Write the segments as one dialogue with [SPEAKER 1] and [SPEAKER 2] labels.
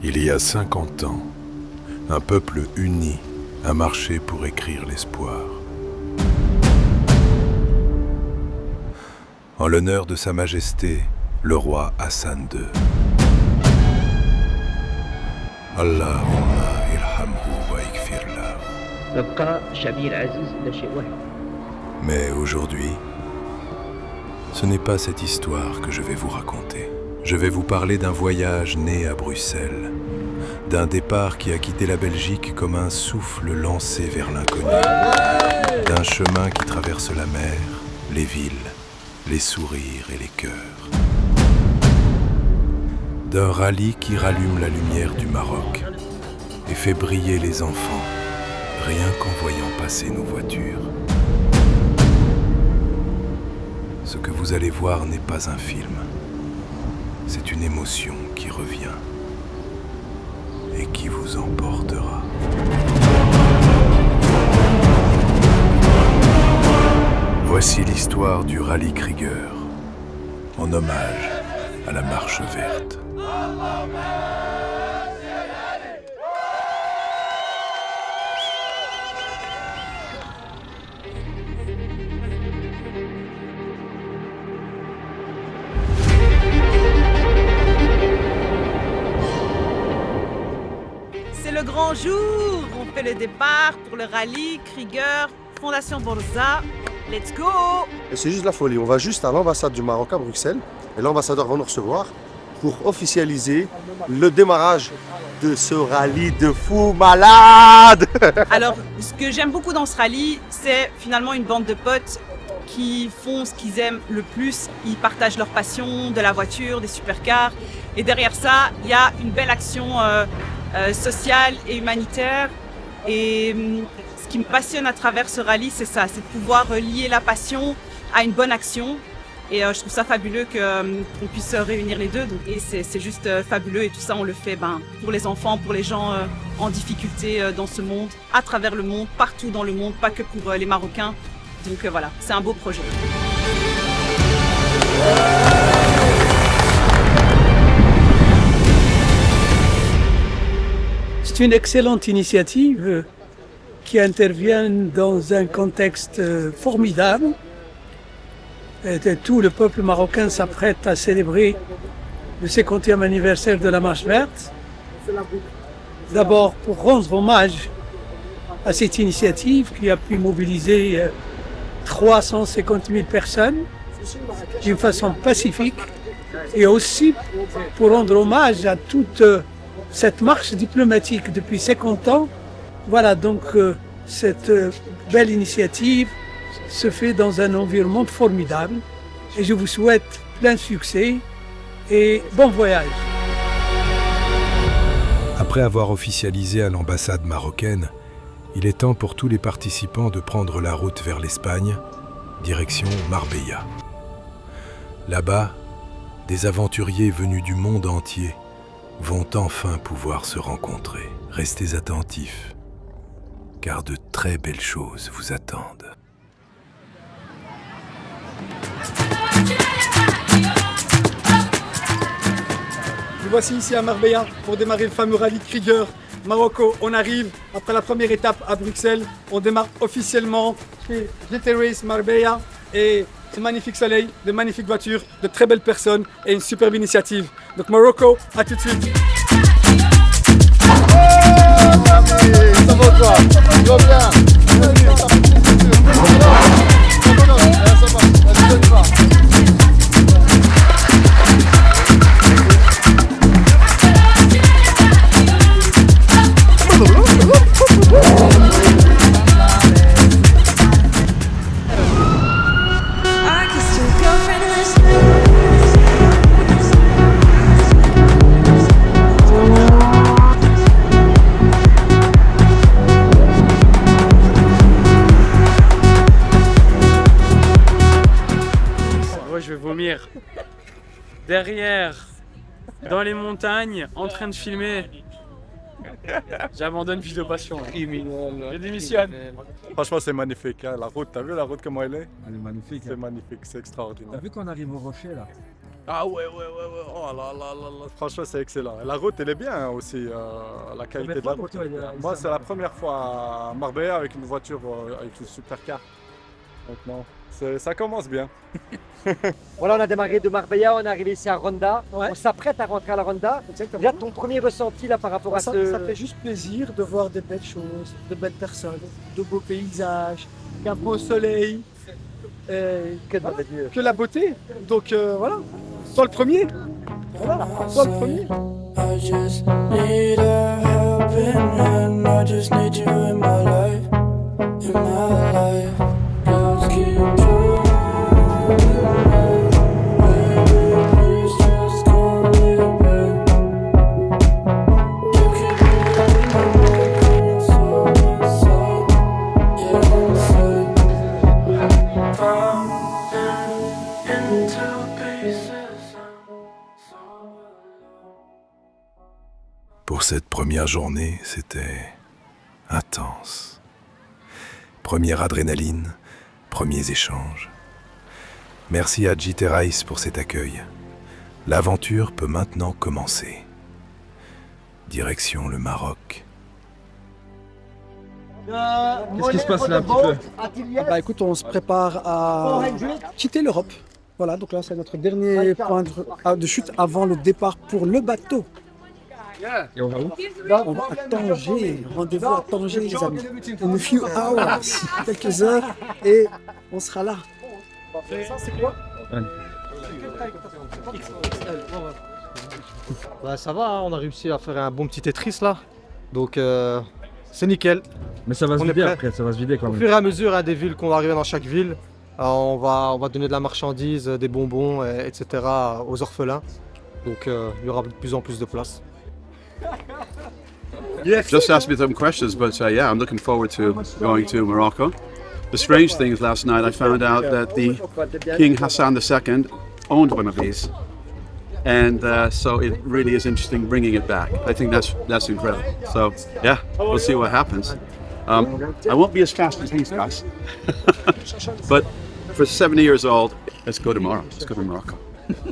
[SPEAKER 1] Il y a 50 ans, un peuple uni a marché pour écrire l'espoir. En l'honneur de Sa Majesté, le roi Hassan II. Allahumma irhamhu wa ikfir lahu. Mais aujourd'hui, ce n'est pas cette histoire que je vais vous raconter. Je vais vous parler d'un voyage né à Bruxelles, d'un départ qui a quitté la Belgique comme un souffle lancé vers l'inconnu, d'un chemin qui traverse la mer, les villes, les sourires et les cœurs, d'un rallye qui rallume la lumière du Maroc et fait briller les enfants, rien qu'en voyant passer nos voitures. Ce que vous allez voir n'est pas un film. C'est une émotion qui revient et qui vous emportera. Voici l'histoire du rallye Krieger, en hommage à la Marche verte.
[SPEAKER 2] C'est le grand jour, on fait le départ pour le rallye Krieger, Fondation Borza. Let's go!
[SPEAKER 3] Et c'est juste la folie, on va juste à l'ambassade du Maroc à Bruxelles et l'ambassadeur va nous recevoir pour officialiser le démarrage de ce rallye de fous malades.
[SPEAKER 2] Alors, ce que j'aime beaucoup dans ce rallye, c'est finalement une bande de potes qui font ce qu'ils aiment le plus. Ils partagent leur passion de la voiture, des supercars. Et derrière ça, il y a une belle action sociale et humanitaire. Et ce qui me passionne à travers ce rallye, c'est ça, c'est de pouvoir lier la passion à une bonne action. Et je trouve ça fabuleux qu'on puisse réunir les deux. Et c'est juste fabuleux. Et tout ça, on le fait pour les enfants, pour les gens en difficulté dans ce monde, à travers le monde, partout dans le monde, pas que pour les Marocains. Donc voilà, c'est un beau projet.
[SPEAKER 4] C'est une excellente initiative qui intervient dans un contexte formidable. Et tout le peuple marocain s'apprête à célébrer le 50e anniversaire de la Marche verte. D'abord pour rendre hommage à cette initiative qui a pu mobiliser 350 000 personnes d'une façon pacifique et aussi pour rendre hommage à toute cette marche diplomatique depuis 50 ans. Voilà, donc cette belle initiative se fait dans un environnement formidable et je vous souhaite plein de succès et bon voyage.
[SPEAKER 1] Après avoir officialisé à l'ambassade marocaine, il est temps pour tous les participants de prendre la route vers l'Espagne, direction Marbella. Là-bas, des aventuriers venus du monde entier vont enfin pouvoir se rencontrer. Restez attentifs, car de très belles choses vous attendent.
[SPEAKER 5] Nous voici ici à Marbella pour démarrer le fameux rallye Krieger. Marocco, on arrive après la première étape à Bruxelles. On démarre officiellement chez GT Race Marbella et ce magnifique soleil, de magnifiques voitures, de très belles personnes et une superbe initiative. Donc Marocco, à tout de suite.
[SPEAKER 3] Ça va toi? Ça va bien?
[SPEAKER 6] Je vais vomir. Derrière, dans les montagnes, en train de filmer. J'abandonne Vidéo Passion. Je démissionne.
[SPEAKER 7] Franchement, c'est magnifique. Hein. La route, t'as vu la route comment elle est?
[SPEAKER 8] Elle est magnifique.
[SPEAKER 7] C'est magnifique, c'est extraordinaire.
[SPEAKER 8] T'as vu qu'on arrive au rocher là?
[SPEAKER 7] Ah ouais. Oh là là là là. Franchement, c'est excellent. Et la route, elle est bien hein, aussi. La qualité de la route. Moi, c'est la première fois à Marbella avec une voiture, avec une supercar. Donc non, ça commence bien.
[SPEAKER 9] Voilà, on a démarré de Marbella, on est arrivé ici à Ronda.
[SPEAKER 4] Ouais.
[SPEAKER 9] On s'apprête à rentrer à la Ronda.
[SPEAKER 4] Exactement.
[SPEAKER 9] Déjà, ton premier ressenti là par rapport à
[SPEAKER 4] Ça
[SPEAKER 9] ce...
[SPEAKER 4] fait juste plaisir de voir de belles choses, de belles personnes, de beaux paysages, un beau soleil, que la beauté. Donc voilà, soit le premier. Voilà, soit le premier.
[SPEAKER 10] I just need a helping hand. I just need you in my life, in my life. Clouds keep rolling away. Baby, please just call me back. You keep moving my mind, inside, inside, yeah, inside. Falling into pieces. So
[SPEAKER 1] Pour cette première journée, c'était intense. Première adrénaline, premiers échanges. Merci à Jit et Raïs pour cet accueil. L'aventure peut maintenant commencer. Direction le Maroc.
[SPEAKER 8] Qu'est-ce qui se passe là un petit peu?
[SPEAKER 4] Bah écoute, on se prépare à quitter l'Europe. Voilà, donc là c'est notre dernier point de chute avant le départ pour le bateau.
[SPEAKER 8] Et on va où?
[SPEAKER 4] On va à Tanger, rendez-vous à Tanger les amis. In a few hours, quelques heures, et on sera là. Ça c'est quoi?
[SPEAKER 3] Bah, ça va, hein, on a réussi à faire un bon petit Tetris là. Donc c'est nickel.
[SPEAKER 8] Mais ça va se
[SPEAKER 3] On est
[SPEAKER 8] vider
[SPEAKER 3] prêt.
[SPEAKER 8] après, ça va se vider quand
[SPEAKER 3] Au
[SPEAKER 8] même.
[SPEAKER 3] fur et à mesure hein, des villes qu'on va arriver dans chaque ville, on va donner de la marchandise, des bonbons, etc. aux orphelins. Donc il y aura de plus en plus de place.
[SPEAKER 11] Just asked me some questions, but yeah, I'm looking forward to going to Morocco. The strange thing is last night I found out that the King Hassan II owned one of these. And so it really is interesting bringing it back. I think that's incredible. So yeah, we'll see what happens. I won't be as fast as these guys. But for 70 years old, let's go tomorrow. Let's go to Morocco,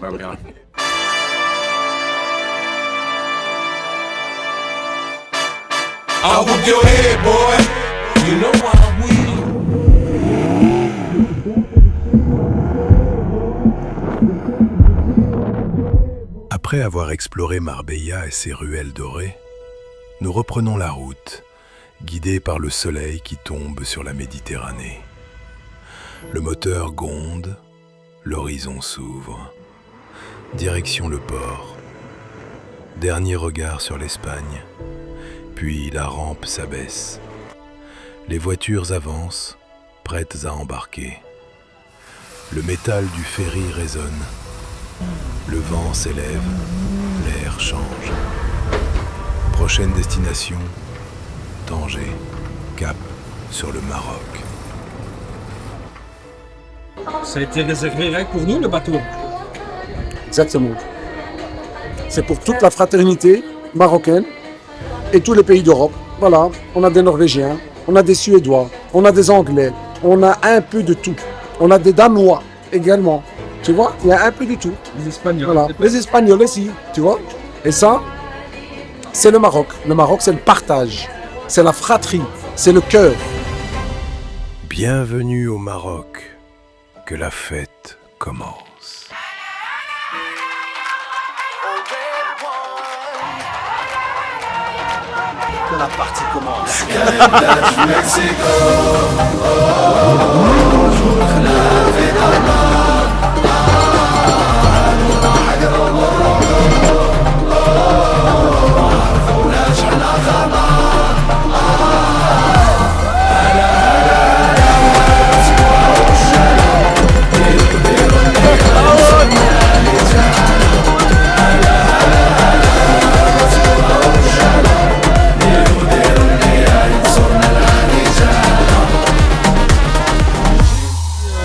[SPEAKER 11] where we are.
[SPEAKER 10] I'll whoop your head, boy. You know I will.
[SPEAKER 1] Après avoir exploré Marbella et ses ruelles dorées, nous reprenons la route, guidés par le soleil qui tombe sur la Méditerranée. Le moteur gronde, l'horizon s'ouvre. Direction le port. Dernier regard sur l'Espagne, puis la rampe s'abaisse. Les voitures avancent, prêtes à embarquer. Le métal du ferry résonne. Le vent s'élève, l'air change. Prochaine destination, Tanger, cap sur le Maroc.
[SPEAKER 6] Ça a été réservé rien que pour nous, le bateau.
[SPEAKER 12] Exactement. C'est pour toute la fraternité marocaine et tous les pays d'Europe. Voilà, on a des Norvégiens, on a des Suédois, on a des Anglais, on a un peu de tout. On a des Danois également. Tu vois, il y a un peu de tout.
[SPEAKER 8] Les Espagnols.
[SPEAKER 12] Voilà, les Espagnols aussi, tu vois. Et ça, c'est le Maroc. Le Maroc, c'est le partage, c'est la fratrie, c'est le cœur.
[SPEAKER 1] Bienvenue au Maroc, que la fête commence.
[SPEAKER 3] Que la partie commence.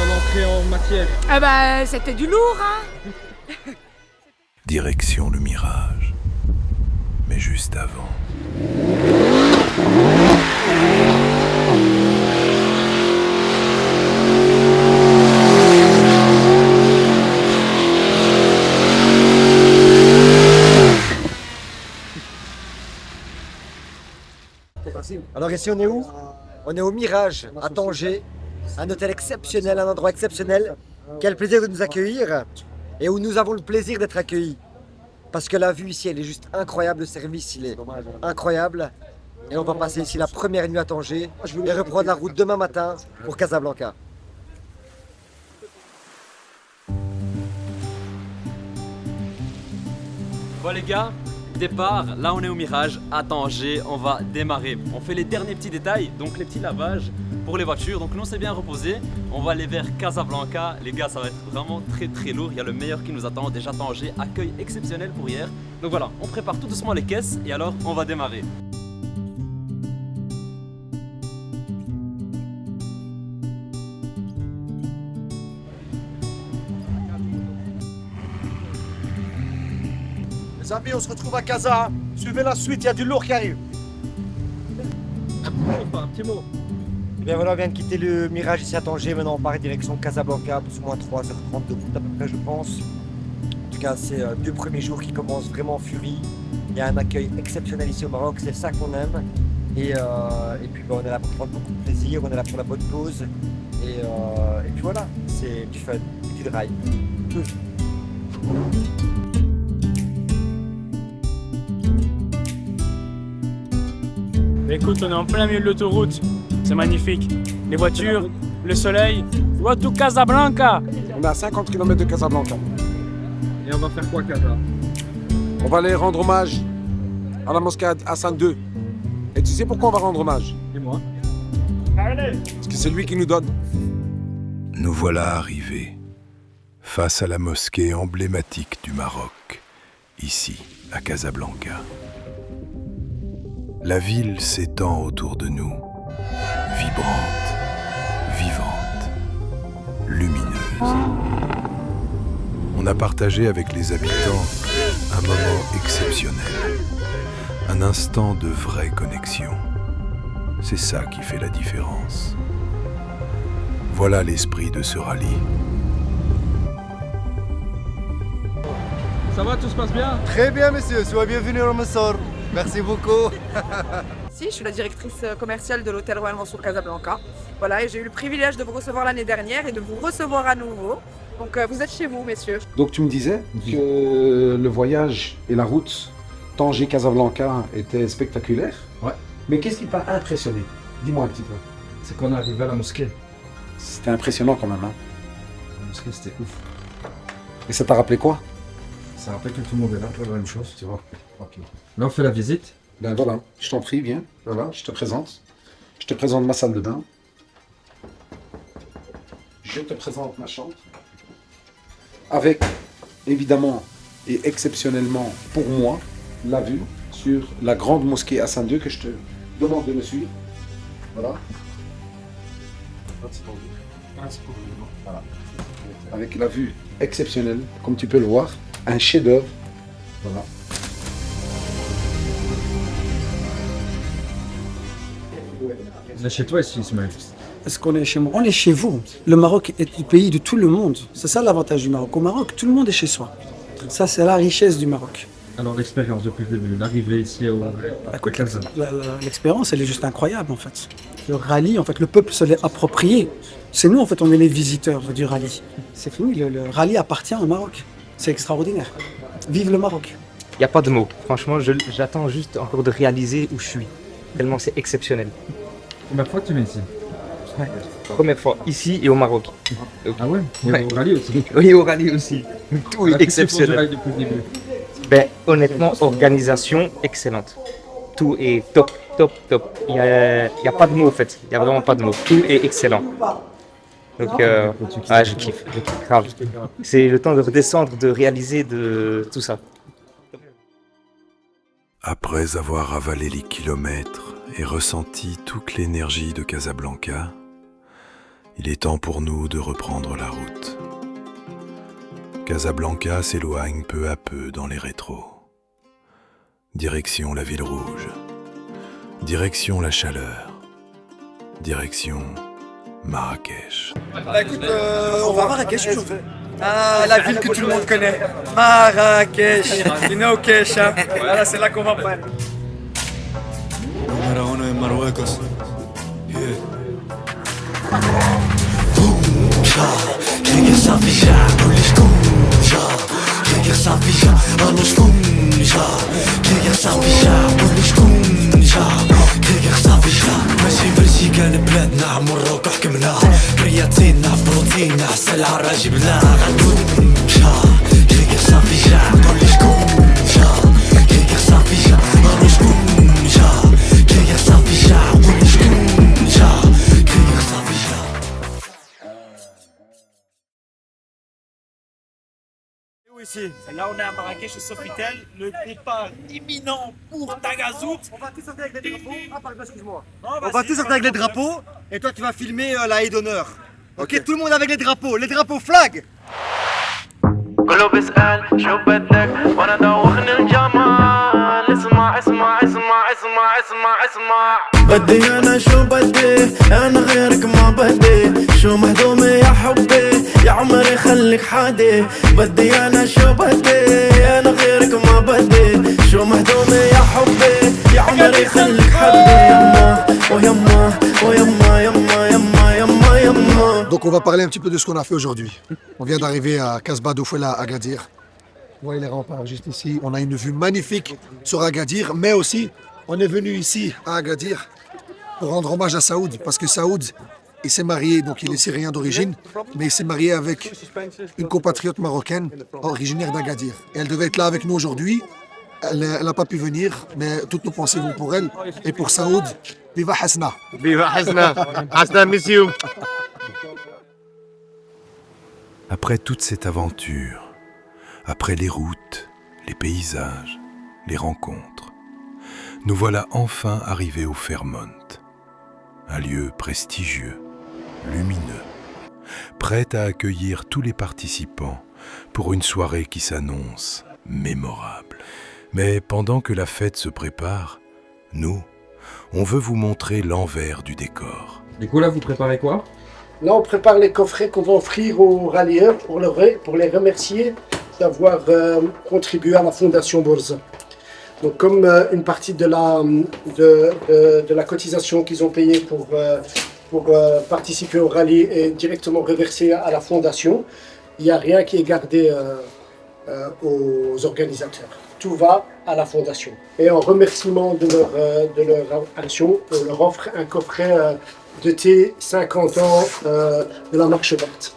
[SPEAKER 6] L'entrée en matière.
[SPEAKER 13] Ah bah, c'était du lourd, hein.
[SPEAKER 1] Direction le Mirage. Mais juste avant.
[SPEAKER 9] Alors ici on est où? On est au Mirage, à Tanger, un hôtel exceptionnel, un endroit exceptionnel, qui a le plaisir de nous accueillir et où nous avons le plaisir d'être accueillis. Parce que la vue ici elle est juste incroyable, le service il est incroyable. Et on va passer ici la première nuit à Tanger et reprendre la route demain matin pour Casablanca.
[SPEAKER 13] Bon les gars, départ, là on est au Mirage, à Tanger, on va démarrer. On fait les derniers petits détails, donc les petits lavages pour les voitures. Donc nous on s'est bien reposé, on va aller vers Casablanca. Les gars, ça va être vraiment très lourd, il y a le meilleur qui nous attend. Déjà Tanger, accueil exceptionnel pour hier. Donc voilà, on prépare tout doucement les caisses et alors on va démarrer.
[SPEAKER 3] Les amis, on se retrouve à Casa. Suivez la suite, il y a du lourd qui arrive.
[SPEAKER 13] Un petit mot.
[SPEAKER 9] Et bien voilà, on vient de quitter le Mirage ici à Tanger. Maintenant on part direction Casablanca, plus ou moins 3h30 de route à peu près je pense. En tout cas, c'est 2 premiers jours qui commencent vraiment en furie. Il y a un accueil exceptionnel ici au Maroc, c'est ça qu'on aime. Et puis on est là pour prendre beaucoup de plaisir, on est là pour la bonne cause. Et puis voilà, c'est du fun, du drive.
[SPEAKER 6] Écoute, on est en plein milieu de l'autoroute. C'est magnifique. Les voitures, le soleil. Road to Casablanca.
[SPEAKER 12] On est à 50 km de Casablanca.
[SPEAKER 8] Et on va faire quoi, Casa?
[SPEAKER 12] On va aller rendre hommage à la mosquée Hassan II. Et tu sais pourquoi on va rendre hommage?
[SPEAKER 8] Et moi?
[SPEAKER 12] Parce que c'est lui qui nous donne.
[SPEAKER 1] Nous voilà arrivés face à la mosquée emblématique du Maroc, ici à Casablanca. La ville s'étend autour de nous, vibrante, vivante, lumineuse. On a partagé avec les habitants un moment exceptionnel, un instant de vraie connexion. C'est ça qui fait la différence. Voilà l'esprit de ce rallye.
[SPEAKER 8] Ça va, tout se passe bien?
[SPEAKER 3] Très bien, monsieur. Sois bienvenue au Massor. Merci beaucoup.
[SPEAKER 14] Si, je suis la directrice commerciale de l'hôtel Royal Mansour Casablanca. Voilà, et j'ai eu le privilège de vous recevoir l'année dernière et de vous recevoir à nouveau. Donc vous êtes chez vous, messieurs.
[SPEAKER 12] Donc tu me disais que le voyage et la route Tanger-Casablanca étaient spectaculaires.
[SPEAKER 8] Ouais.
[SPEAKER 12] Mais qu'est-ce qui t'a impressionné? Dis-moi un petit peu.
[SPEAKER 8] C'est qu'on est arrivé à la mosquée.
[SPEAKER 12] C'était impressionnant quand même, hein?
[SPEAKER 8] La mosquée, c'était ouf.
[SPEAKER 12] Et ça t'a rappelé quoi?
[SPEAKER 8] Ça rappelle que tout le monde est là pour la même chose, tu vois. Okay. Là, on fait la visite.
[SPEAKER 12] Ben voilà, je t'en prie, viens. Voilà, je te présente. Je te présente ma salle de bain. Je te présente ma chambre. Avec, évidemment et exceptionnellement pour moi, la vue sur la grande mosquée Hassan II que je te demande de me suivre. Voilà. Voilà. Avec la vue exceptionnelle, comme tu peux le voir, un chef-d'œuvre. Voilà.
[SPEAKER 8] On est chez toi ici, Ismaël.
[SPEAKER 4] Est-ce qu'on est chez moi? On est chez vous. Le Maroc est le pays de tout le monde. C'est ça l'avantage du Maroc. Au Maroc, tout le monde est chez soi. Ça, c'est la richesse du Maroc.
[SPEAKER 8] Alors, l'expérience depuis le début, l'arrivée ici au Casa.
[SPEAKER 4] L'expérience, elle est juste incroyable, en fait. Le rallye, en fait, le peuple se l'est approprié. C'est nous, en fait, on est les visiteurs du rallye. C'est fini, le rallye appartient au Maroc. C'est extraordinaire. Vive le Maroc.
[SPEAKER 15] Il n'y a pas de mots. Franchement, j'attends juste encore de réaliser où je suis. Tellement c'est exceptionnel.
[SPEAKER 8] Combien de fois tu viens ici?
[SPEAKER 15] Ouais. Première fois, ici et au Maroc.
[SPEAKER 8] Ah ouais? Et au rallye aussi?
[SPEAKER 15] Oui, au rallye aussi. Tout est exceptionnel.
[SPEAKER 8] Depuis le début.
[SPEAKER 15] Ben, honnêtement, organisation excellente. Tout est top, top, top. Il y a pas de mots en fait. Il n'y a vraiment pas de mots. Tout est excellent. Donc, je kiffe grave. C'est le temps de redescendre, de réaliser de tout ça.
[SPEAKER 1] Après avoir avalé les kilomètres et ressenti toute l'énergie de Casablanca, il est temps pour nous de reprendre la route. Casablanca s'éloigne peu à peu dans les rétros. Direction la ville rouge. Direction la chaleur. Direction Marrakech.
[SPEAKER 5] Bah écoute, on va à Marrakech aujourd'hui. Ah, la ville que tout le monde connaît. Marrakech. You know Kesh, hein. Voilà, c'est là qu'on va prendre.
[SPEAKER 10] ماشي فيرتيكال بلادنا عمر وحكمنا كرياتينا بروتينا عسل عرا جبنا غنكون جا كيكير صافي جا قولي شكون جا كيكير صافي جا قولي شكون جا كيكير صافي جا قولي شكون جا كيكير صافي جا.
[SPEAKER 16] Ici. Là, on est à Marrakech, au Sofitel. Le départ imminent pour Tagazout.
[SPEAKER 9] On va tous sortir avec les drapeaux. Ah, pardon, excuse-moi.
[SPEAKER 16] On
[SPEAKER 9] va tous sortir avec les drapeaux. Et toi, tu vas filmer la haie d'honneur. Ok, tout le monde avec les drapeaux. Les drapeaux flag.
[SPEAKER 10] كله بيسأل شو بدك وانا دوخني الجمال اسمع اسمع اسمع اسمع اسمع اسمع بدي انا شو بدي انا غيرك ما بدي شو مهضومي يا حبي يا عمري خليك حادي بدي انا شو بدي انا غيرك ما بدي شو مهضومي يا حبي يا عمري خليك حادي يما ويما ويما يما يما يما يما.
[SPEAKER 12] Donc on va parler un petit peu de ce qu'on a fait aujourd'hui. On vient d'arriver à Kasbah Doufoula à Agadir. Vous voyez les remparts juste ici. On a une vue magnifique sur Agadir, mais aussi on est venu ici à Agadir pour rendre hommage à Saoud, parce que Saoud, il s'est marié, donc il est syrien d'origine, mais il s'est marié avec une compatriote marocaine originaire d'Agadir. Et elle devait être là avec nous aujourd'hui. Elle n'a pas pu venir, mais toutes nos pensées vont pour elle. Et pour Saoud, viva Hasna.
[SPEAKER 3] Viva Hasna. Hasna, miss you.
[SPEAKER 1] Après toute cette aventure, après les routes, les paysages, les rencontres, nous voilà enfin arrivés au Fairmont, un lieu prestigieux, lumineux, prêt à accueillir tous les participants pour une soirée qui s'annonce mémorable. Mais pendant que la fête se prépare, nous, on veut vous montrer l'envers du décor.
[SPEAKER 8] Du coup là, vous préparez quoi?
[SPEAKER 4] Là, on prépare les coffrets qu'on va offrir aux rallieurs pour les remercier d'avoir contribué à la Fondation Borza. Donc, comme une partie de la cotisation qu'ils ont payée pour participer au rallye est directement reversée à la Fondation, il n'y a rien qui est gardé aux organisateurs. Tout va à la Fondation. Et en remerciement de leur action, on leur offre un coffret de thé 50 ans de la Marche Verte.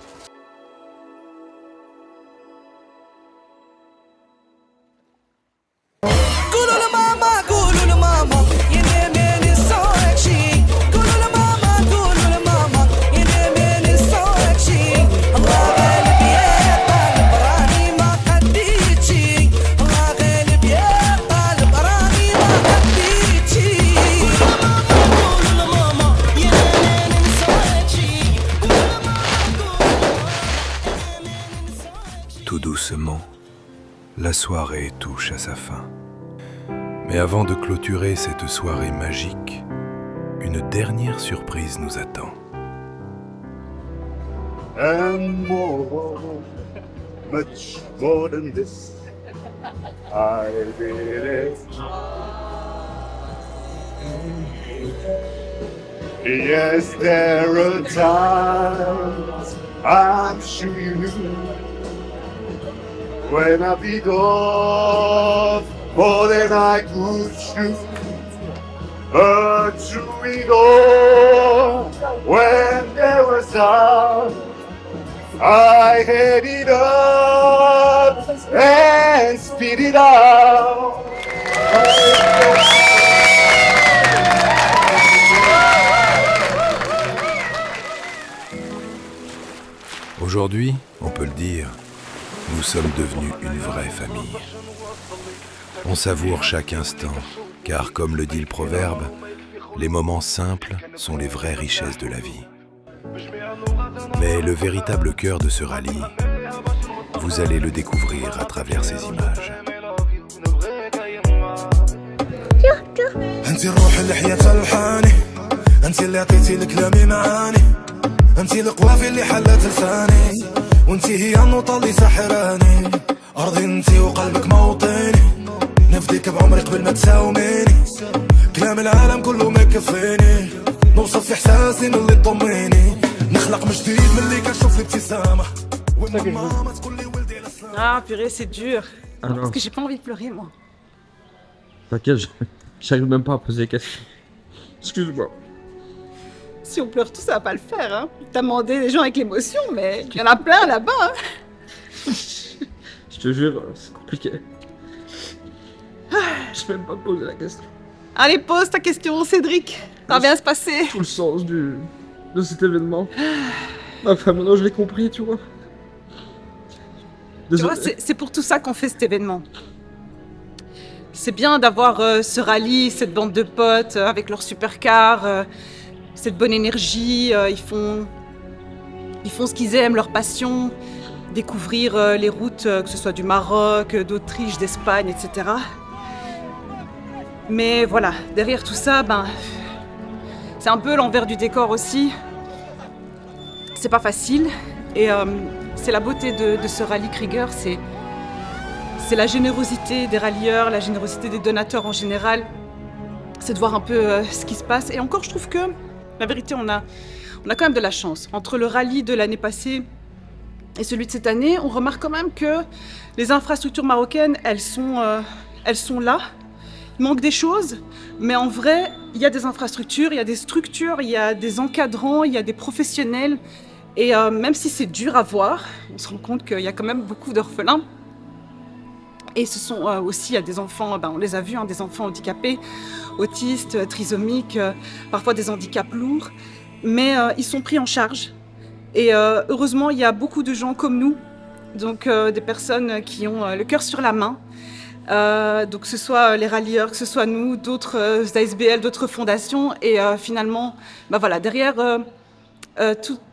[SPEAKER 1] Tout doucement, la soirée touche à sa fin. Mais avant de clôturer cette soirée magique, une dernière surprise nous attend.
[SPEAKER 17] And more, much more than this, I believe. Yes, there are times I'm sure you knew when I beat off more than I could shoot. But through it all, when there was time, I had it up and spit it out.
[SPEAKER 1] Aujourd'hui, on peut le dire, nous sommes devenus une vraie famille. On savoure chaque instant, car comme le dit le proverbe, les moments simples sont les vraies richesses de la vie. Mais le véritable cœur de ce rallye, vous allez le découvrir à travers ces images.
[SPEAKER 18] انتي الروح اللي حياتها الحاني انتي اللي عطيتي لكلامي معاني انتي القوافي اللي حلت لساني وانتي هي النوطة اللي سحراني ارضي انتي وقلبك موطني نفديك بعمري قبل ما تساوميني كلام العالم كله ما يكفيني نوصف في احساسي من اللي تطميني نخلق من جديد من اللي كنشوف الابتسامة والماما تقول لي ولدي على السلامة.
[SPEAKER 2] Ah purée, c'est dur.
[SPEAKER 8] Ah non.
[SPEAKER 2] Parce que j'ai pas envie de pleurer moi.
[SPEAKER 8] T'inquiète, j'arrive même pas à poser les questions. Excuse-moi.
[SPEAKER 2] Si on pleure tous, ça va pas le faire. Hein. T'as demandé des gens avec l'émotion, mais il y en a plein là-bas. Hein.
[SPEAKER 8] Je te jure, c'est compliqué. Je peux même pas poser la question.
[SPEAKER 2] Allez, pose ta question, Cédric. Ça va bien se passer.
[SPEAKER 8] Tout le sens de cet événement. Enfin, maintenant je l'ai compris, tu vois.
[SPEAKER 2] Tu vois, c'est pour tout ça qu'on fait cet événement. C'est bien d'avoir ce rallye, cette bande de potes avec leur supercar, cette bonne énergie. Ils font ce qu'ils aiment, leur passion, découvrir les routes, que ce soit du Maroc, d'Autriche, d'Espagne, etc. Mais voilà, derrière tout ça, c'est un peu l'envers du décor aussi. C'est pas facile et c'est la beauté de ce rallye Krieger, c'est la générosité des rallieurs, la générosité des donateurs en général. C'est de voir un peu ce qui se passe. Et encore, je trouve que, la vérité, on a quand même de la chance. Entre le rallye de l'année passée et celui de cette année, on remarque quand même que les infrastructures marocaines, elles sont là. Il manque des choses, mais en vrai, il y a des infrastructures, il y a des structures, il y a des encadrants, il y a des professionnels. Et même si c'est dur à voir, on se rend compte qu'il y a quand même beaucoup d'orphelins. Et ce sont aussi, il y a des enfants, on les a vus, des enfants handicapés, autistes, trisomiques, parfois des handicaps lourds. Mais ils sont pris en charge. Et heureusement, il y a beaucoup de gens comme nous, donc des personnes qui ont le cœur sur la main. Donc que ce soit les rallieurs, que ce soit nous, d'autres ASBL, d'autres fondations. Et finalement, voilà, derrière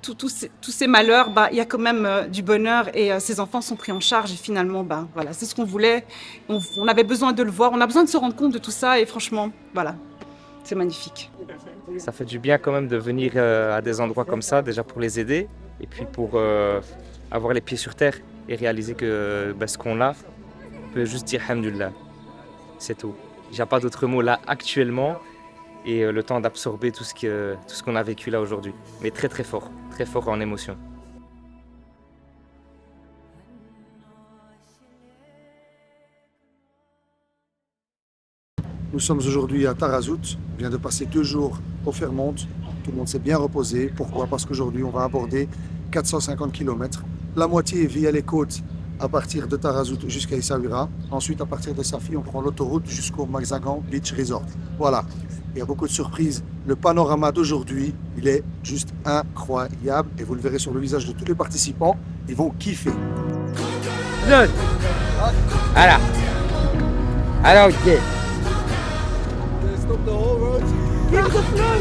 [SPEAKER 2] tous ces malheurs, il y a quand même du bonheur et ces enfants sont pris en charge. Et finalement, voilà, c'est ce qu'on voulait. On avait besoin de le voir, on a besoin de se rendre compte de tout ça. Et franchement, voilà, c'est magnifique.
[SPEAKER 15] Ça fait du bien quand même de venir à des endroits comme ça, déjà pour les aider. Et puis pour avoir les pieds sur terre et réaliser que ce qu'on a, on peut juste dire Alhamdulillah. C'est tout. Il n'y a pas d'autre mot là actuellement. Et le temps d'absorber tout ce qu'on a vécu là aujourd'hui. Mais très fort en émotion.
[SPEAKER 12] Nous sommes aujourd'hui à Tarazout. On vient de passer 2 jours au Fairmont. Tout le monde s'est bien reposé. Pourquoi? Parce qu'aujourd'hui, on va aborder 450 km. La moitié via les côtes à partir de Tarazout jusqu'à Essaouira. Ensuite, à partir de Safi, on prend l'autoroute jusqu'au Marzagan Beach Resort. Voilà. Il y a beaucoup de surprises. Le panorama d'aujourd'hui, il est juste incroyable. Et vous le verrez sur le visage de tous les participants. Ils vont kiffer.
[SPEAKER 9] Alors, ok.
[SPEAKER 18] Stop the whole road.
[SPEAKER 9] Give the flow.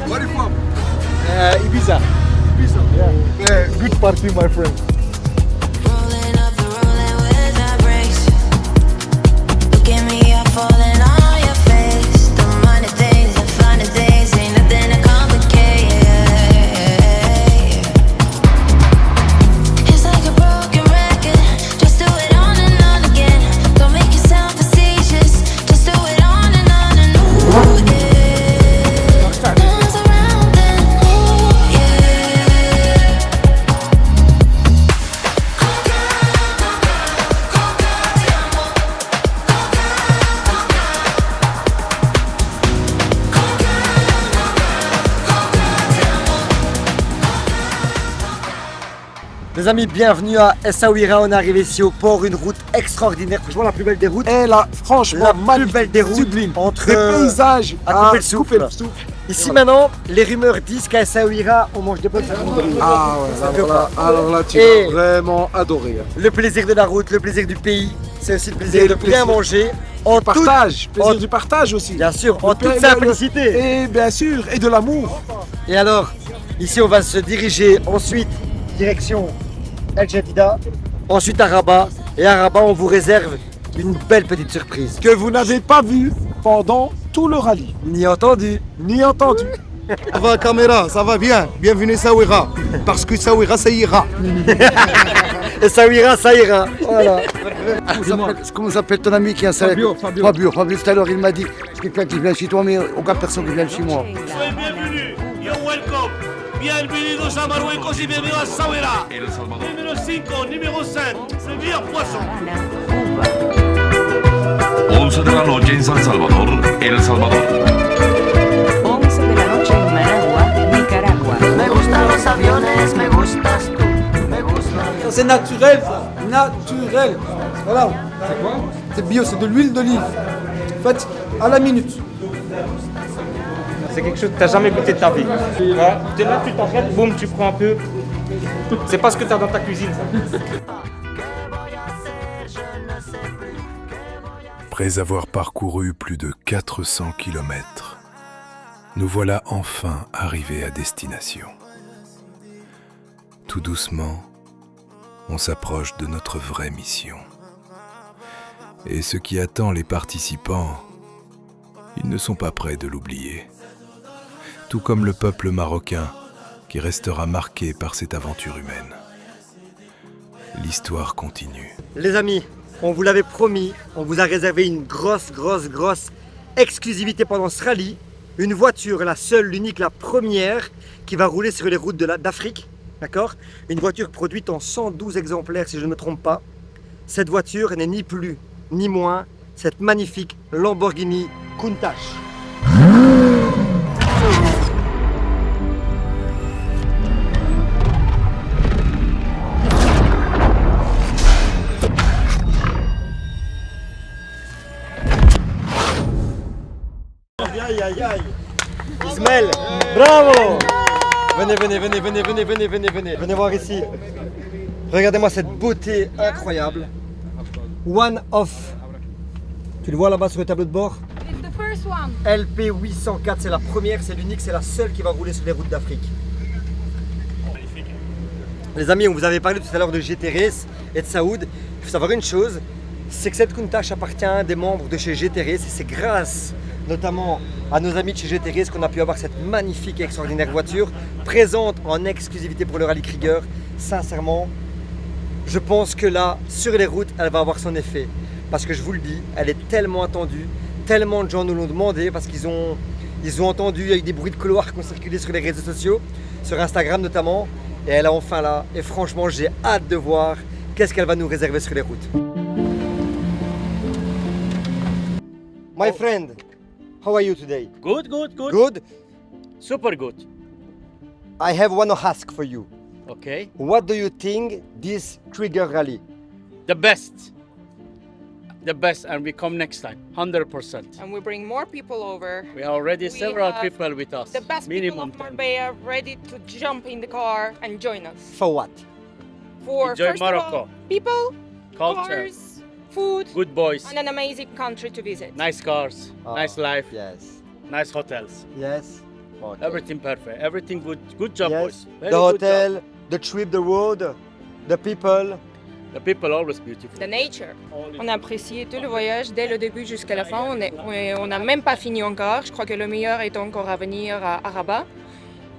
[SPEAKER 18] Where are you from?
[SPEAKER 9] Ibiza.
[SPEAKER 18] Ibiza. Yeah. Good party, my friend.
[SPEAKER 9] Les amis, bienvenue à Essaouira. On est arrivé ici au port, une route extraordinaire. Franchement, la plus belle des routes.
[SPEAKER 12] Et là, franchement,
[SPEAKER 9] la plus belle des routes.
[SPEAKER 12] Sublime.
[SPEAKER 9] Entre
[SPEAKER 12] des paysages
[SPEAKER 9] à couper le souffle. Ici voilà. Maintenant, les rumeurs disent qu'à Essaouira, on mange des bonnes choses.
[SPEAKER 12] Ah ouais, alors là, tu vas vraiment adorer.
[SPEAKER 9] Le plaisir de la route, le plaisir du pays, c'est aussi le plaisir de bien manger.
[SPEAKER 12] Plaisir du partage aussi.
[SPEAKER 9] Bien sûr, en toute simplicité.
[SPEAKER 12] Et bien sûr, et de l'amour.
[SPEAKER 9] Et alors, ici, on va se diriger ensuite direction El Jadida, ensuite à Rabat. Et à Rabat, on vous réserve une belle petite surprise.
[SPEAKER 12] Que vous n'avez pas vu pendant tout le rallye.
[SPEAKER 9] Ni entendu.
[SPEAKER 12] Ni entendu.
[SPEAKER 17] Ça va, caméra, ça va bien. Bienvenue Saouira. Parce que Saouira, ça ira.
[SPEAKER 9] Et Saouira, ça ira. Voilà.
[SPEAKER 12] Comment s'appelle ton ami qui est installé? Fabio, tout à l'heure il m'a dit, c'est quelqu'un qui vient chez toi, mais aucune personne qui vient chez moi.
[SPEAKER 16] Soy bienvenido. You're welcome. Bienvenidos a Marruecos y bienvenidos a Saouira. Numéro 5, numéro 5. Le meilleur poisson.
[SPEAKER 19] 11 de la noche en San Salvador, El Salvador.
[SPEAKER 20] 11 de la noche en Managua, Nicaragua. Me gustan los aviones, me gustas tú, me gusta.
[SPEAKER 5] C'est naturel, ça. Naturel. Voilà. C'est quoi? C'est bio, c'est de l'huile d'olive. Faite à la minute.
[SPEAKER 15] C'est quelque chose que t'as jamais goûté de ta vie. Ouais. T'es là, tu t'arrêtes, boum, tu prends un peu. C'est pas ce que t'as dans ta cuisine, ça.
[SPEAKER 1] Après avoir parcouru plus de 400 km, nous voilà enfin arrivés à destination. Tout doucement, on s'approche de notre vraie mission. Et ce qui attend les participants, ils ne sont pas prêts de l'oublier. Tout comme le peuple marocain qui restera marqué par cette aventure humaine. L'histoire continue.
[SPEAKER 9] Les amis, on vous l'avait promis, on vous a réservé une grosse exclusivité pendant ce rallye. Une voiture, la seule, l'unique, la première qui va rouler sur les routes d'Afrique. D'accord? Une voiture produite en 112 exemplaires si je ne me trompe pas. Cette voiture n'est ni plus ni moins cette magnifique Lamborghini Countach. Aïe. Ismaël, bravo. Venez voir ici. Regardez-moi cette beauté incroyable. One Off. Tu le vois là-bas sur le tableau de bord? LP 804, c'est la première, c'est l'unique, c'est la seule qui va rouler sur les routes d'Afrique. Les amis, on vous avait parlé tout à l'heure de GT Race et de Saoud. Il faut savoir une chose, c'est que cette Countach appartient à un des membres de chez GT Race et c'est grâce notamment à nos amis de chez GT Race qu'on a pu avoir cette magnifique et extraordinaire voiture présente en exclusivité pour le Rallye Krieger. Sincèrement, je pense que là, sur les routes, elle va avoir son effet. Parce que je vous le dis, elle est tellement attendue, tellement de gens nous l'ont demandé parce qu'ils ont entendu, il y a eu des bruits de couloir qui ont circulé sur les réseaux sociaux, sur Instagram notamment, et elle est enfin là. Et franchement, j'ai hâte de voir qu'est-ce qu'elle va nous réserver sur les routes. My friend, how are you today?
[SPEAKER 16] Good.
[SPEAKER 9] Good?
[SPEAKER 16] Super good.
[SPEAKER 9] I have one ask for you.
[SPEAKER 16] Okay.
[SPEAKER 9] What do you think this Krieger Rally?
[SPEAKER 16] The best, and we come next time, 100%.
[SPEAKER 21] And we bring more people over.
[SPEAKER 16] We are already
[SPEAKER 21] We
[SPEAKER 16] several
[SPEAKER 21] have
[SPEAKER 16] people with us.
[SPEAKER 21] The best
[SPEAKER 16] minimum
[SPEAKER 21] people of Marbella ready to jump in the car and join us.
[SPEAKER 9] For what?
[SPEAKER 21] For
[SPEAKER 16] Enjoy
[SPEAKER 21] first of
[SPEAKER 16] Morocco.
[SPEAKER 21] all, people,
[SPEAKER 16] Culture.
[SPEAKER 21] cars, food,
[SPEAKER 16] Good boys,
[SPEAKER 21] and an amazing country to visit.
[SPEAKER 16] nice cars, nice life,
[SPEAKER 9] Yes.
[SPEAKER 16] nice hotels.
[SPEAKER 9] Yes. Okay.
[SPEAKER 16] Everything perfect, everything good. Good job,
[SPEAKER 9] Yes.
[SPEAKER 16] boys. Very
[SPEAKER 9] The
[SPEAKER 16] good
[SPEAKER 9] hotel,
[SPEAKER 16] job.
[SPEAKER 9] the trip, the road, the people.
[SPEAKER 16] The people always beautiful.
[SPEAKER 21] The nature. On a apprécié tout le voyage dès le début jusqu'à la fin. On n'a même pas fini encore. Je crois que le meilleur est encore à venir à Rabat.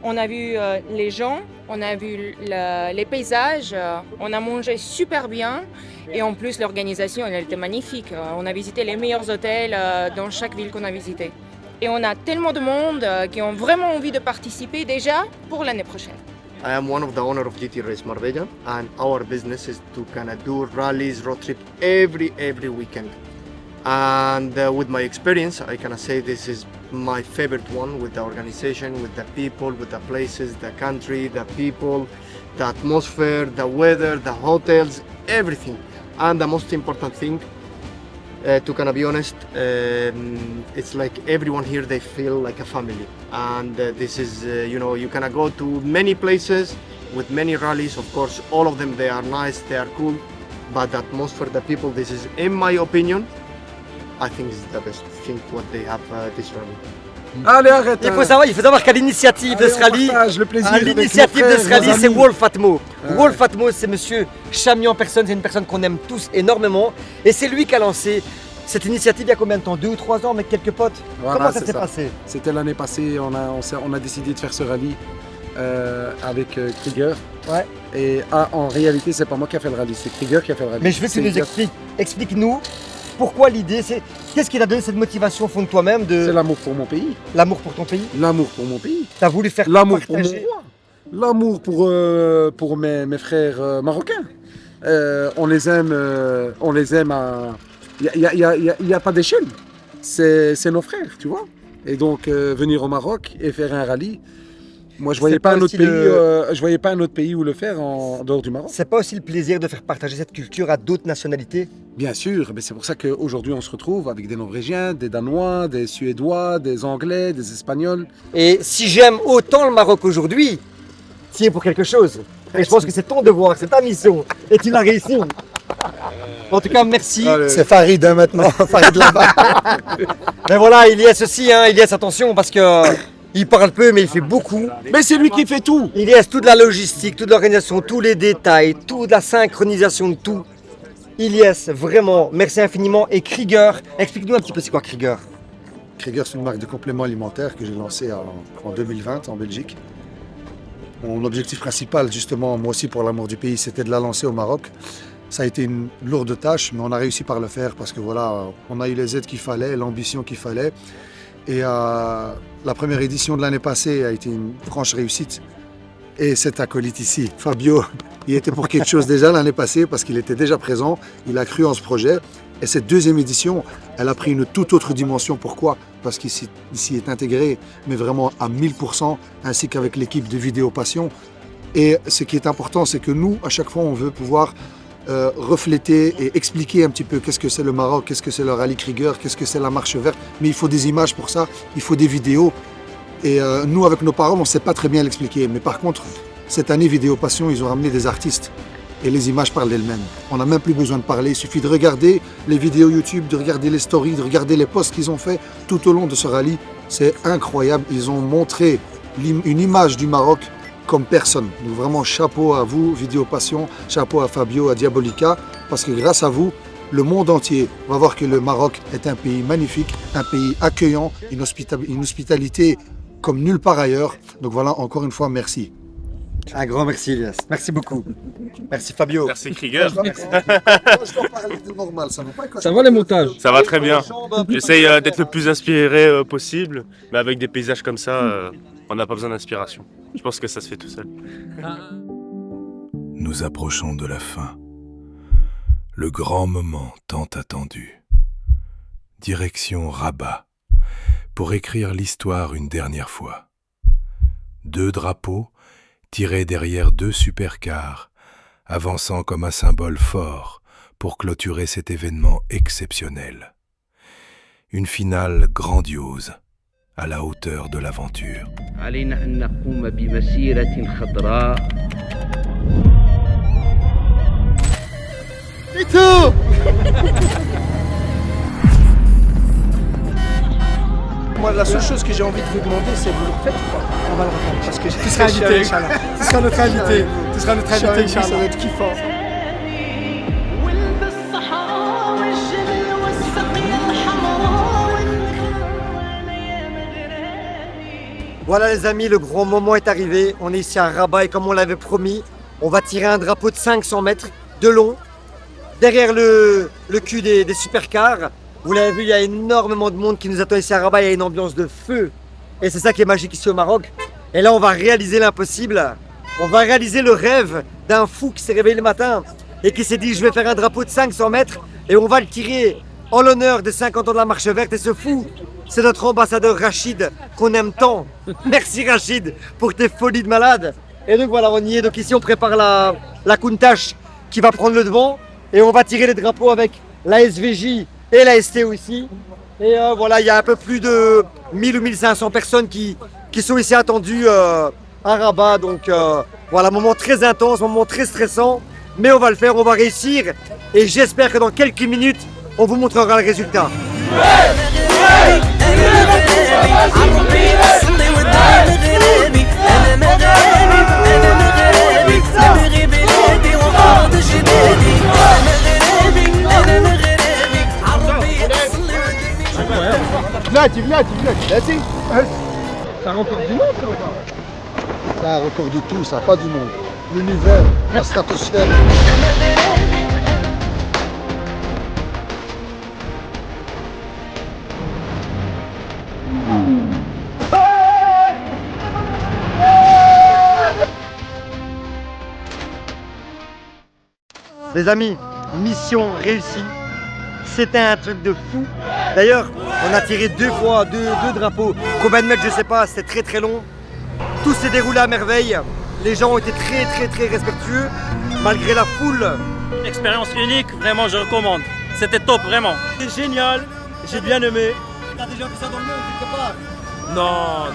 [SPEAKER 21] On a vu les gens, on a vu les paysages, on a mangé super bien et en plus l'organisation elle était magnifique. On a visité les meilleurs hôtels dans chaque ville qu'on a visité. Et on a tellement de monde qui ont vraiment envie de participer déjà pour l'année prochaine.
[SPEAKER 17] I am one of the owner of GT Race Marbella, and our business is to kind of do rallies, road trip every weekend. And with my experience, I can say this is my favorite one with the organization, with the people, with the places, the country, the people, the atmosphere, the weather, the hotels, everything. And the most important thing, to kind of be honest, it's like everyone here, they feel like a family. And this is, you kind of go to many places with many rallies. Of course, all of them, they are nice, they are cool. But the atmosphere, the people, this is, in my opinion, I think is the best thing what they have this rally.
[SPEAKER 12] Allez, arrête.
[SPEAKER 9] Il faut savoir qu'à l'initiative de ce rallye, c'est Wolf Atmo. Wolf Atmo, c'est monsieur Chami en personne, c'est une personne qu'on aime tous énormément. Et c'est lui qui a lancé cette initiative il y a combien de temps? 2 ou 3 ans avec quelques potes.
[SPEAKER 12] Voilà,
[SPEAKER 9] comment ça s'est passé?
[SPEAKER 12] C'était l'année passée, on a décidé de faire ce rallye avec Krieger.
[SPEAKER 9] Ouais.
[SPEAKER 12] Et en réalité, c'est pas moi qui a fait le rallye, c'est Krieger qui a fait le rallye.
[SPEAKER 9] Mais je veux que tu nous expliques. Explique-nous pourquoi l'idée, qu'est-ce qui t'a donné cette motivation au fond de toi-même de...
[SPEAKER 12] C'est l'amour pour mon pays.
[SPEAKER 9] L'amour pour ton pays?
[SPEAKER 12] L'amour pour mon pays.
[SPEAKER 9] T'as voulu faire
[SPEAKER 12] l'amour pour mon
[SPEAKER 9] partager.
[SPEAKER 12] roi. L'amour pour mes frères marocains. On les aime à... Il n'y a pas d'échelle. C'est nos frères, tu vois. Et donc, venir au Maroc et faire un rallye, moi, je voyais pas un autre pays où le faire en dehors du Maroc.
[SPEAKER 9] C'est pas aussi le plaisir de faire partager cette culture à d'autres nationalités?
[SPEAKER 12] Bien sûr, mais c'est pour ça qu'aujourd'hui on se retrouve avec des Norvégiens, des Danois, des Suédois, des Anglais, des Espagnols.
[SPEAKER 9] Et si j'aime autant le Maroc aujourd'hui, c'est pour quelque chose. Et je pense que c'est ton devoir, c'est ta mission. Et tu l'as réussi. En tout cas, merci.
[SPEAKER 3] C'est Farid maintenant, Farid là-bas.
[SPEAKER 9] Mais voilà, Ilyes aussi, Ilyes, attention, parce que il parle peu, mais il fait beaucoup.
[SPEAKER 12] Mais c'est lui qui fait tout.
[SPEAKER 9] Ilyes, toute la logistique, toute l'organisation, tous les détails, toute la synchronisation de tout. Ilyes, vraiment, merci infiniment. Et Krieger, explique-nous un petit peu c'est quoi Krieger.
[SPEAKER 3] Krieger, c'est une marque de compléments alimentaires que j'ai lancée en 2020 en Belgique. Mon objectif principal, justement, moi aussi pour l'amour du pays, c'était de la lancer au Maroc. Ça a été une lourde tâche, mais on a réussi par le faire parce que voilà, on a eu les aides qu'il fallait, l'ambition qu'il fallait. Et la première édition de l'année passée a été une franche réussite. Et cet acolyte ici, Fabio, il était pour quelque chose déjà l'année passée parce qu'il était déjà présent, il a cru en ce projet. Et cette deuxième édition, elle a pris une toute autre dimension. Pourquoi? Parce qu'ici est intégré, mais vraiment à 1000%, ainsi qu'avec l'équipe de Vidéo Passion. Et ce qui est important, c'est que nous, à chaque fois, on veut pouvoir refléter et expliquer un petit peu qu'est-ce que c'est le Maroc, qu'est-ce que c'est le rallye Krieger, qu'est-ce que c'est la marche verte. Mais il faut des images pour ça, il faut des vidéos. Et nous, avec nos paroles, on ne sait pas très bien l'expliquer. Mais par contre, cette année, Vidéo Passion, ils ont ramené des artistes. Et les images parlent d'elles-mêmes. On n'a même plus besoin de parler. Il suffit de regarder les vidéos YouTube, de regarder les stories, de regarder les posts qu'ils ont fait tout au long de ce rallye. C'est incroyable. Ils ont montré une image du Maroc comme personne. Donc vraiment, chapeau à vous, Vidéo Passion, chapeau à Fabio, à Diabolica, parce que grâce à vous, le monde entier va voir que le Maroc est un pays magnifique, un pays accueillant, une hospitalité comme nulle part ailleurs. Donc voilà, encore une fois, merci.
[SPEAKER 9] Un grand merci, Ilyes. Merci beaucoup. Merci Fabio.
[SPEAKER 7] Merci Krieger.
[SPEAKER 12] Ça va les montages?
[SPEAKER 7] Ça va très bien. J'essaye d'être le plus inspiré possible, mais avec des paysages comme ça, on n'a pas besoin d'inspiration. Je pense que ça se fait tout seul.
[SPEAKER 1] Nous approchons de la fin. Le grand moment tant attendu. Direction Rabat, pour écrire l'histoire une dernière fois. 2 drapeaux tirés derrière 2 supercars, avançant comme un symbole fort pour clôturer cet événement exceptionnel. Une finale grandiose, à la hauteur de l'aventure.
[SPEAKER 3] Et tout. Moi, la seule chose que j'ai envie de vous demander, c'est vous le refaites ou pas? On va le refaire. Parce que
[SPEAKER 5] Tu seras invité, Inch'Allah. Tu seras notre invité. Tu seras notre invité, Inch'Allah.
[SPEAKER 3] Ça va être kiffant.
[SPEAKER 9] Voilà les amis, le grand moment est arrivé. On est ici à Rabat et comme on l'avait promis, on va tirer un drapeau de 500 mètres de long derrière le cul des supercars. Vous l'avez vu, il y a énormément de monde qui nous attend ici à Rabat, il y a une ambiance de feu. Et c'est ça qui est magique ici au Maroc. Et là, on va réaliser l'impossible. On va réaliser le rêve d'un fou qui s'est réveillé le matin et qui s'est dit, je vais faire un drapeau de 500 mètres et on va le tirer en l'honneur des 50 ans de la marche verte. Et ce fou, c'est notre ambassadeur Rachid, qu'on aime tant. Merci Rachid pour tes folies de malade. Et donc voilà, on y est. Donc ici, on prépare la Countach qui va prendre le devant. Et on va tirer les drapeaux avec la SVJ et la STO ici. Et voilà, il y a un peu plus de 1000 ou 1500 personnes qui sont ici attendues à Rabat. Donc voilà, moment très intense, moment très stressant. Mais on va le faire, on va réussir. Et j'espère que dans quelques minutes, on vous montrera le résultat.
[SPEAKER 10] Hey! عربي أصلي والدين غريبي أنا مغربي أنا مغربي نبغي بلادي وأرض جدادي أنا مغربي أنا مغربي عربي أصلي
[SPEAKER 3] Vlati, Vlati. C'est un record du monde, ça? C'est un record de tout, ça, pas du monde. L'univers, la stratosphère.
[SPEAKER 9] Les amis, mission réussie. C'était un truc de fou. D'ailleurs, on a tiré deux drapeaux. Combien de mètres, je sais pas, c'était très long. Tout s'est déroulé à merveille. Les gens ont été très respectueux, malgré la foule.
[SPEAKER 6] Expérience unique, vraiment je recommande. C'était top, vraiment. C'est génial, j'ai bien aimé.
[SPEAKER 9] T'as déjà vu ça dans le monde quelque part?
[SPEAKER 6] Non.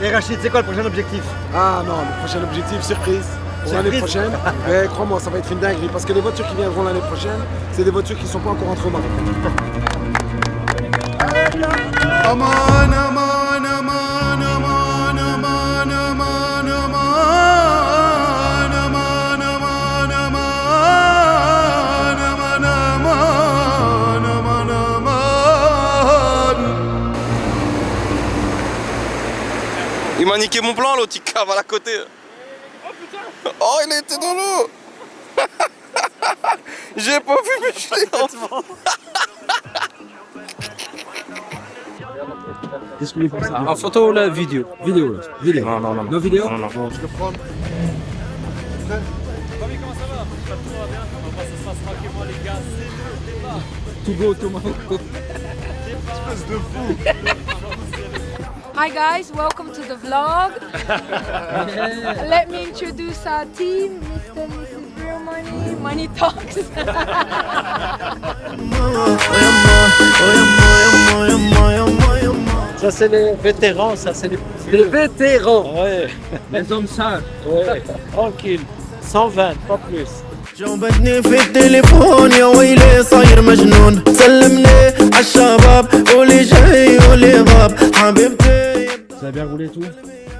[SPEAKER 9] Et Rachid, c'est quoi le prochain objectif?
[SPEAKER 12] Ah non, le prochain objectif, surprise. Pour l'année prochaine, mais crois-moi, ça va être une dinguerie parce que les voitures qui viendront l'année prochaine, c'est des voitures qui ne sont pas encore entrées au Maroc.
[SPEAKER 11] Il m'a niqué mon plan, l'autre, il cave à la côté. Oh, il était dans l'eau. J'ai pas vu, mais je l'ai
[SPEAKER 8] En photo ou la vidéo? Vidéo. Non. No vidéo?
[SPEAKER 11] Non.
[SPEAKER 3] Je le prends.
[SPEAKER 8] To go to Morocco.
[SPEAKER 11] Espèce de fou.
[SPEAKER 22] Hi guys, welcome to the vlog. Let me introduce our team, Mr. and Mrs. Real Money, Money Talks.
[SPEAKER 8] Ça c'est les vétérans, ça c'est les vétérans. Ouais. Les hommes sages. Ouais. Tranquille. 120, pas plus.
[SPEAKER 10] جاوبتني في التليفون يا ويلي صاير مجنون سلمني عالشباب واللي جاي واللي غاب حبيبتي.
[SPEAKER 8] Ça a bien roulé tout?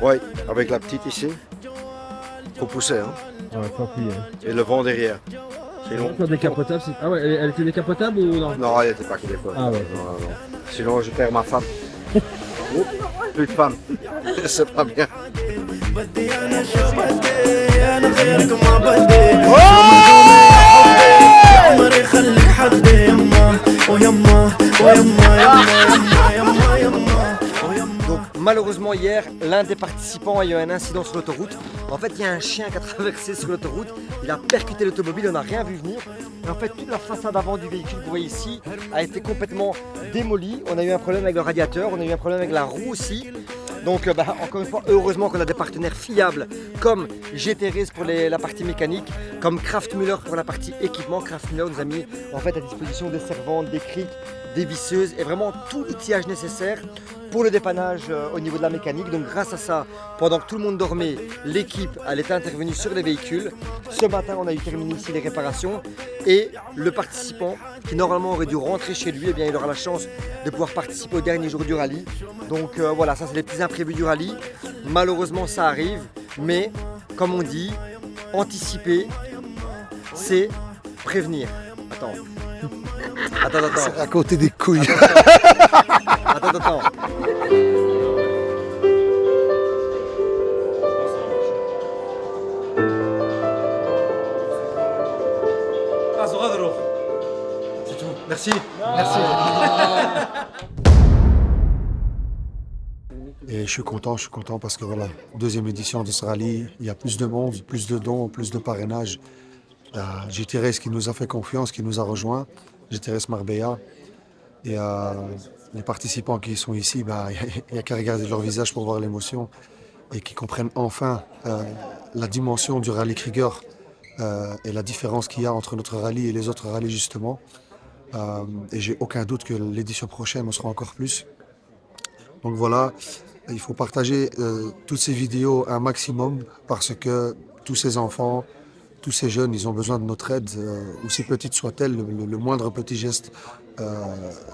[SPEAKER 3] Oui, avec la petite ici. Faut pousser, hein.
[SPEAKER 8] Ouais, faut appuyer.
[SPEAKER 3] Et le vent derrière. Sinon...
[SPEAKER 8] Décapotable, ah ouais, elle était décapotable ou non?
[SPEAKER 3] Non, elle n'était pas décapotable.
[SPEAKER 8] Ah ouais.
[SPEAKER 3] Non. Sinon, je perds ma femme. Plus de femme. C'est pas bien.
[SPEAKER 9] Donc malheureusement hier, l'un des participants a eu un incident sur l'autoroute. En fait, il y a un chien qui a traversé sur l'autoroute, il a percuté l'automobile, on n'a rien vu venir. Et en fait, toute la façade avant du véhicule que vous voyez ici a été complètement démolie. On a eu un problème avec le radiateur, on a eu un problème avec la roue aussi. Donc encore une fois, heureusement qu'on a des partenaires fiables comme GTRS pour la partie mécanique, comme Kraftmüller pour la partie équipement. Kraftmüller nous a mis en fait à disposition des servantes, des crics, des visseuses et vraiment tout l'outillage nécessaire pour le dépannage au niveau de la mécanique. Donc grâce à ça, pendant que tout le monde dormait, l'équipe elle était intervenue sur les véhicules. Ce matin, on a eu terminé ici les réparations et le participant qui normalement aurait dû rentrer chez lui, eh bien, il aura la chance de pouvoir participer au dernier jour du rallye. Donc voilà, ça c'est les petits imprévus du rallye. Malheureusement ça arrive, mais comme on dit, anticiper, c'est prévenir. Attends.
[SPEAKER 3] C'est à côté des couilles.
[SPEAKER 9] Attends.
[SPEAKER 3] C'est tout. Merci. Et je suis content parce que voilà, deuxième édition de ce rallye, il y a plus de monde, plus de dons, plus de parrainage. GTRS qui nous a fait confiance, qui nous a rejoints, GTRS Marbella. Et les participants qui sont ici, il n'y a qu'à regarder leur visage pour voir l'émotion et qui comprennent enfin la dimension du rallye Krieger et la différence qu'il y a entre notre rallye et les autres rallyes justement. Et j'ai aucun doute que l'édition prochaine on sera encore plus. Donc voilà, il faut partager toutes ces vidéos un maximum parce que tous ces enfants, tous ces jeunes, ils ont besoin de notre aide, aussi petite soit-elle, le moindre petit geste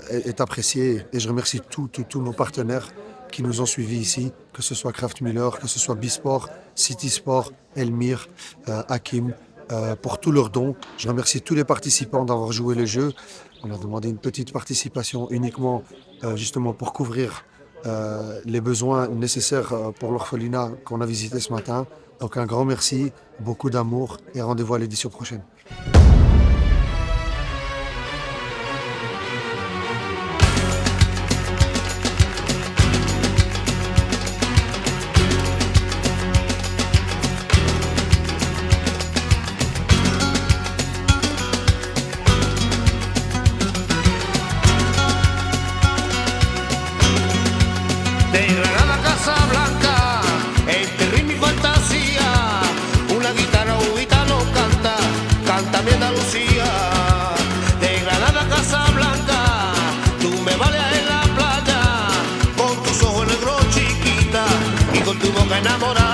[SPEAKER 3] est apprécié. Et je remercie tous nos partenaires qui nous ont suivis ici, que ce soit Kraft Müller, que ce soit Bisport, City Sport, Elmir, Hakim, pour tous leurs dons. Je remercie tous les participants d'avoir joué le jeu. On a demandé une petite participation uniquement justement pour couvrir les besoins nécessaires pour l'orphelinat qu'on a visité ce matin. Donc un grand merci, beaucoup d'amour et rendez-vous à l'édition prochaine.
[SPEAKER 16] Enamorado.